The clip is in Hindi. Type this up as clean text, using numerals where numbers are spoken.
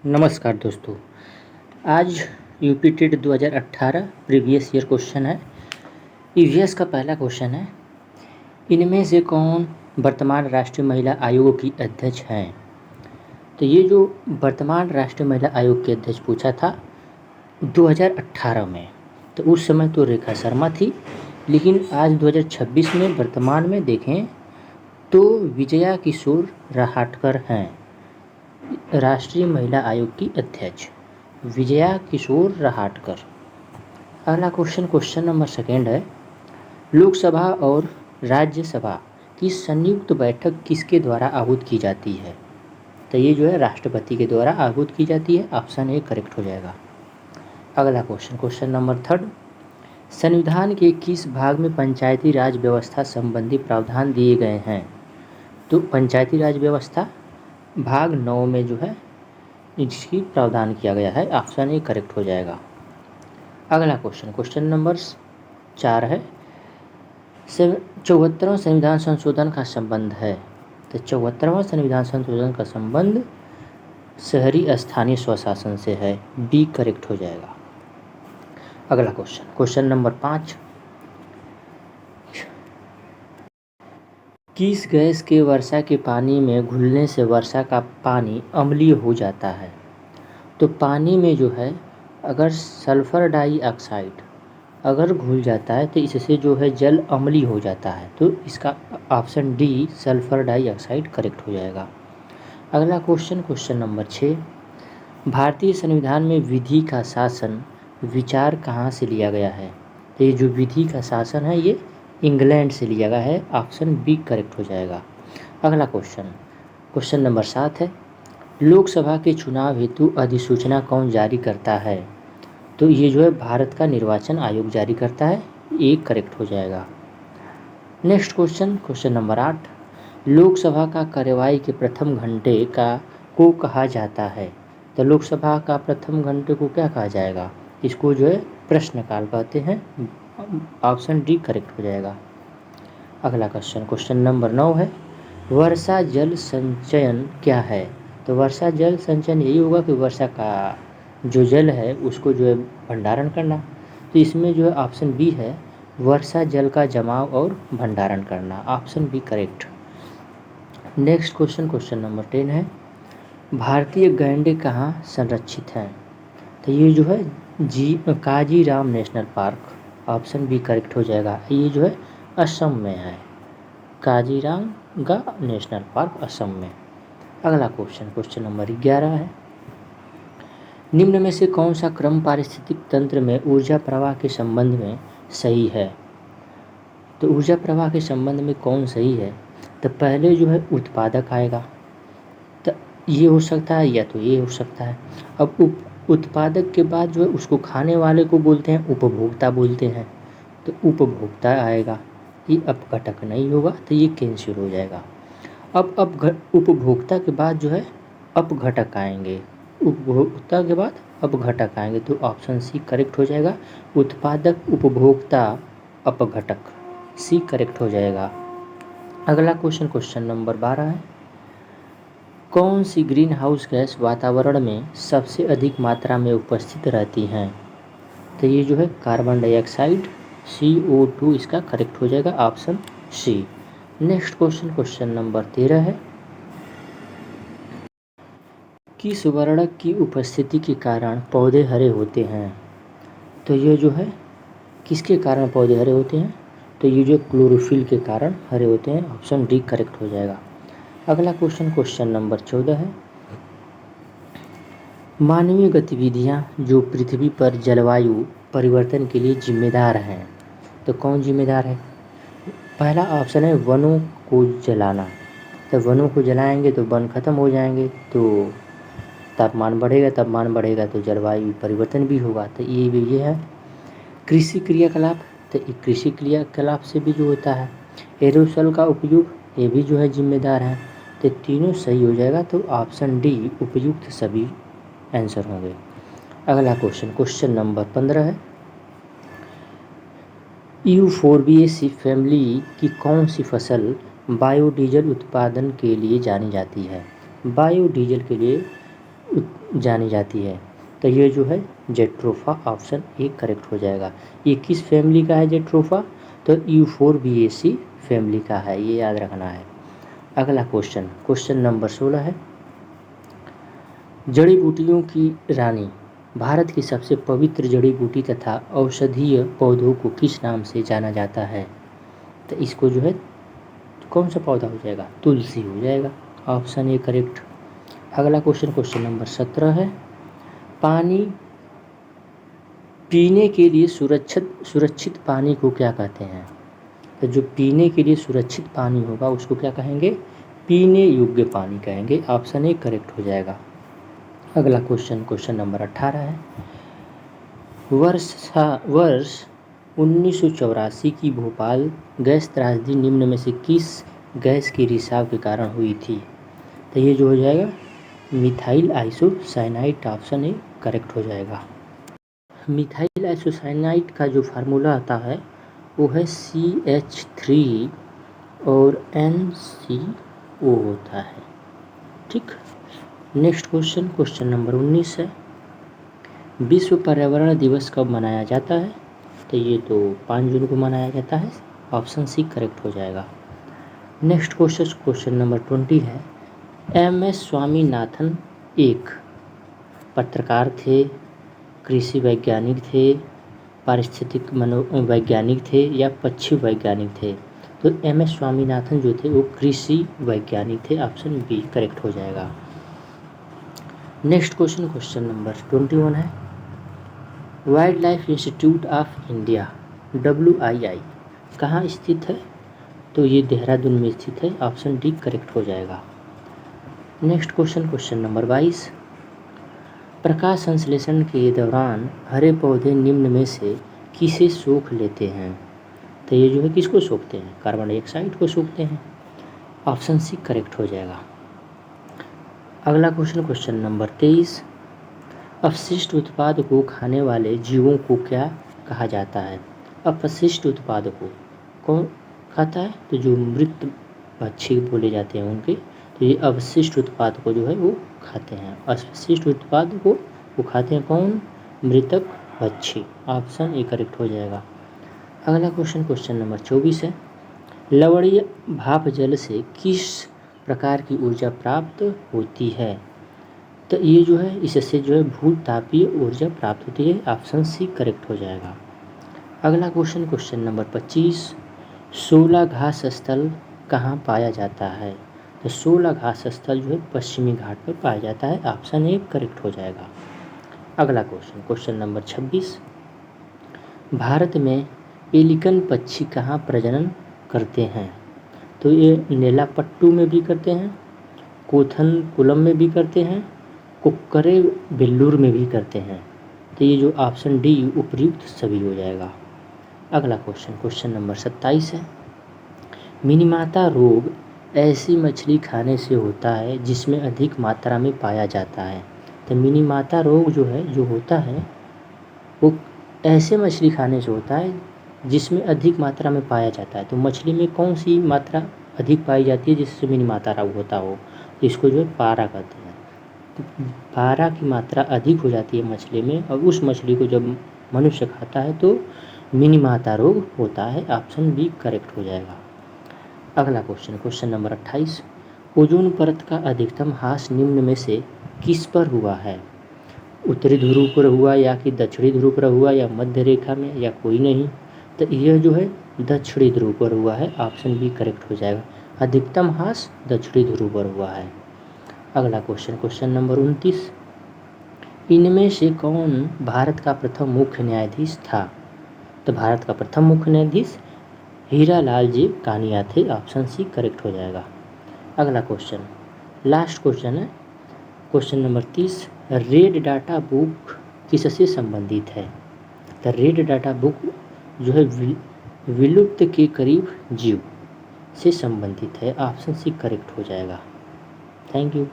नमस्कार दोस्तों। आज UP TET 2018 previous year question है। ईवीएस का पहला क्वेश्चन है, इनमें से कौन वर्तमान राष्ट्रीय महिला आयोग की अध्यक्ष हैं। तो ये जो वर्तमान राष्ट्रीय महिला आयोग के अध्यक्ष पूछा था 2018 में, तो उस समय तो रेखा शर्मा थी, लेकिन आज 2026 में वर्तमान में देखें तो विजया किशोर रहाटकर हैं राष्ट्रीय महिला आयोग की अध्यक्ष, विजया किशोर रहाटकर। अगला क्वेश्चन नंबर सेकेंड है, लोकसभा और राज्यसभा की संयुक्त बैठक किसके द्वारा आहूत की जाती है। तो ये जो है राष्ट्रपति के द्वारा आहूत की जाती है। ऑप्शन ए करेक्ट हो जाएगा। अगला क्वेश्चन नंबर थर्ड, संविधान के किस भाग में पंचायती राज व्यवस्था संबंधी प्रावधान दिए गए हैं। तो पंचायती राज व्यवस्था भाग 9 में जो है इसकी प्रावधान किया गया है। ऑप्शन ए करेक्ट हो जाएगा। अगला क्वेश्चन नंबर 4 है, 74वां संविधान संशोधन का संबंध है। तो 74वां संविधान संशोधन का संबंध शहरी स्थानीय स्वशासन से है। बी करेक्ट हो जाएगा। अगला क्वेश्चन नंबर 5, किस गैस के वर्षा के पानी में घुलने से वर्षा का पानी अम्लीय हो जाता है। तो पानी में जो है अगर सल्फ़र डाइऑक्साइड अगर घुल जाता है तो इससे जो है जल अम्लीय हो जाता है। तो इसका option D sulphur dioxide correct हो जाएगा। अगला क्वेश्चन नंबर 6, भारतीय संविधान में विधि का शासन विचार कहाँ से लिया गया है। तो ये जो विधि का शासन है ये इंग्लैंड से लिया गया है। ऑप्शन बी करेक्ट हो जाएगा। अगला क्वेश्चन नंबर 7 है, लोकसभा के चुनाव हेतु अधिसूचना कौन जारी करता है। तो ये जो है भारत का निर्वाचन आयोग जारी करता है। ए करेक्ट हो जाएगा। नेक्स्ट क्वेश्चन नंबर 8, लोकसभा का कार्यवाही के प्रथम घंटे को कहा जाता है। तो लोकसभा का प्रथम घंटे को क्या कहा जाएगा, इसको जो है प्रश्नकाल कहते हैं। ऑप्शन डी करेक्ट हो जाएगा। अगला क्वेश्चन नंबर 9 है, वर्षा जल संचयन क्या है। तो वर्षा जल संचयन यही होगा कि वर्षा का जो जल है उसको जो है भंडारण करना। तो इसमें जो है ऑप्शन बी है, वर्षा जल का जमाव और भंडारण करना। Option B correct. Next question number 10 है, भारतीय गैंडे कहाँ संरक्षित हैं। तो ये जो है Kaziranga national park. Option B correct हो जाएगा। ये जो है असम में है, काजीरंगा नेशनल पार्क असम में। अगला क्वेश्चन नंबर 11 है, निम्न में से कौन सा क्रम पारिस्थितिक तंत्र में ऊर्जा प्रवाह के संबंध में सही है। तो ऊर्जा प्रवाह के संबंध में कौन सही है। तो पहले जो है उत्पादक आएगा, तो ये हो सकता है या तो ये हो सकता है। अब उत्पादक के बाद जो है उसको खाने वाले को बोलते हैं उपभोक्ता बोलते हैं। तो उपभोक्ता आएगा, ये अपघटक नहीं होगा, तो ये कैंसिल हो जाएगा। अब उपभोक्ता के बाद जो है अपघटक आएंगे, उपभोक्ता के बाद अपघटक आएंगे। तो ऑप्शन सी करेक्ट हो जाएगा, उत्पादक उपभोक्ता अपघटक। सी करेक्ट हो जाएगा। अगला क्वेश्चन नंबर 12 है, कौन सी ग्रीन हाउस गैस वातावरण में सबसे अधिक मात्रा में उपस्थित रहती हैं। तो ये जो है कार्बन डाइऑक्साइड, CO2 इसका करेक्ट हो जाएगा। Option C. Next question number 13 है, किस वर्णक की उपस्थिति के कारण पौधे हरे होते हैं। तो ये जो है किसके कारण पौधे हरे होते हैं। तो ये जो क्लोरोफिल के कारण हरे होते हैं। ऑप्शन डी करेक्ट हो जाएगा। अगला क्वेश्चन नंबर 14 है, मानवीय गतिविधियाँ जो पृथ्वी पर जलवायु परिवर्तन के लिए जिम्मेदार हैं। तो कौन जिम्मेदार है। पहला ऑप्शन है वनों को जलाना। तो वनों को जलाएंगे तो वन खत्म हो जाएंगे, तो तापमान बढ़ेगा तो जलवायु परिवर्तन भी होगा। तो ये है कृषि क्रियाकलाप। तो कृषि क्रियाकलाप से भी जो होता है एरोसोल का उपयोग, ये भी जो है जिम्मेदार है। तो तीनों सही हो जाएगा। तो ऑप्शन डी उपयुक्त सभी आंसर होंगे। अगला क्वेश्चन नंबर 15 है, यूफोर्बिएसी फैमिली की कौन सी फसल बायोडीजल उत्पादन के लिए जानी जाती है। बायोडीजल के लिए जानी जाती है। तो ये जो है जेट्रोफा, ऑप्शन ए करेक्ट हो जाएगा। ये किस फैमिली का है जेट्रोफा? तो यूफोरबिएसी फैमिली का है, ये याद रखना है। अगला क्वेश्चन, क्वेश्चन नंबर 16 है, जड़ी बूटियों की रानी, भारत की सबसे पवित्र जड़ी बूटी तथा औषधीय पौधों को किस नाम से जाना जाता है? तो इसको जो है कौन सा पौधा हो जाएगा? तुलसी हो जाएगा, ऑप्शन ए करेक्ट। अगला क्वेश्चन, क्वेश्चन नंबर 17 है, पानी पीने के लिए सुरक्षित पानी को क्या कहते हैं? तो जो पीने के लिए सुरक्षित पानी होगा उसको क्या कहेंगे? पीने योग्य पानी कहेंगे, ऑप्शन ए करेक्ट हो जाएगा। अगला क्वेश्चन, क्वेश्चन नंबर 18 है, वर्ष 1984 की भोपाल गैस त्रासदी निम्न में से किस गैस के रिसाव के कारण हुई थी? तो ये जो हो जाएगा methyl isocyanide, option A correct हो जाएगा। मिथाइल आइसोसाइनाइड का जो फार्मूला आता है वो है CH3 और NCO होता है, ठीक। नेक्स्ट क्वेश्चन, क्वेश्चन नंबर 19 है, विश्व पर्यावरण दिवस कब मनाया जाता है? तो ये तो 5 जून को मनाया जाता है, ऑप्शन सी करेक्ट हो जाएगा। नेक्स्ट क्वेश्चन, क्वेश्चन नंबर 20 है, MS स्वामीनाथन एक पत्रकार थे, कृषि वैज्ञानिक थे, पारिस्थितिक मनोवैज्ञानिक थे या पक्षी वैज्ञानिक थे? तो MS स्वामीनाथन जो थे वो कृषि वैज्ञानिक थे, ऑप्शन बी करेक्ट हो जाएगा। नेक्स्ट क्वेश्चन, क्वेश्चन नंबर 21 है, wild life institute of India WII कहाँ स्थित है? तो ये देहरादून में स्थित है, ऑप्शन डी करेक्ट हो जाएगा। नेक्स्ट क्वेश्चन, क्वेश्चन नंबर 22, प्रकाश संश्लेषण के दौरान हरे पौधे निम्न में से किसे सोख लेते हैं? तो ये जो है किसको सोखते हैं? कार्बन डाइऑक्साइड को सोखते हैं, ऑप्शन सी करेक्ट हो जाएगा। अगला क्वेश्चन, क्वेश्चन नंबर 23, अपशिष्ट उत्पाद को खाने वाले जीवों को क्या कहा जाता है? अपशिष्ट उत्पाद को कौन खाता है? तो जो मृत पक्षी बोले जाते हैं उनके, तो ये अवशिष्ट उत्पाद को जो है वो खाते हैं। अपशिष्ट उत्पाद को वो खाते हैं कौन? मृतक पक्षी, ऑप्शन ए करेक्ट हो जाएगा। अगला क्वेश्चन, क्वेश्चन नंबर 24 है, लवणीय भाप जल से किस प्रकार की ऊर्जा प्राप्त होती है? तो ये जो है इससे जो है भूतापीय ऊर्जा प्राप्त होती है, ऑप्शन सी करेक्ट हो जाएगा। अगला क्वेश्चन, क्वेश्चन नंबर 25, 16 घास स्थल कहाँ पाया जाता है? तो 16 घास स्थल जो है पश्चिमी घाट पर पाया जाता है, ऑप्शन ए करेक्ट हो जाएगा। अगला क्वेश्चन, क्वेश्चन नंबर 26, भारत में पेलिकन पक्षी कहाँ प्रजनन करते हैं? तो ये नेलापट्टू में भी करते हैं, कोथनकुलम में भी करते हैं, कुक्करे बेल्लूर में भी करते हैं। तो ये जो ऑप्शन डी उपयुक्त सभी हो जाएगा। अगला क्वेश्चन, क्वेश्चन नंबर 27 है, मिनीमाता रोग ऐसी मछली खाने से होता है जिसमें अधिक मात्रा में पाया जाता है। तो मिनीमाता रोग जो है जो होता है वो ऐसे मछली खाने से होता है जिसमें अधिक मात्रा में पाया जाता है। तो मछली में कौन सी मात्रा अधिक पाई जाती है जिससे मिनीमाता रोग होता हो? तो इसको जो है पारा कहते हैं। तो पारा की मात्रा अधिक हो जाती है मछली में और उस मछली को जब मनुष्य खाता है तो मिनीमाता रोग होता है, ऑप्शन बी करेक्ट हो जाएगा। अगला क्वेश्चन, क्वेश्चन नंबर 28, ओजोन परत का अधिकतम ह्रास निम्न में से किस पर हुआ है? उत्तरी ध्रुव पर हुआ या कि दक्षिणी ध्रुव पर हुआ या मध्य रेखा में या कोई नहीं? तो यह जो है दक्षिणी ध्रुव पर हुआ है, ऑप्शन बी करेक्ट हो जाएगा। अधिकतम ह्रास दक्षिणी ध्रुव पर हुआ है। अगला क्वेश्चन, क्वेश्चन नंबर 29, इनमें से कौन भारत का प्रथम मुख्य न्यायाधीश था? तो भारत का प्रथम मुख्य न्यायाधीश हीरालाल जी कानिया थे, ऑप्शन सी करेक्ट हो जाएगा। अगला क्वेश्चन, लास्ट क्वेश्चन है, question number 30, red data book किससे संबंधित है? तो रेड डाटा बुक जो है विलुप्त के करीब जीव से संबंधित है, ऑप्शन सी करेक्ट हो जाएगा। Thank you.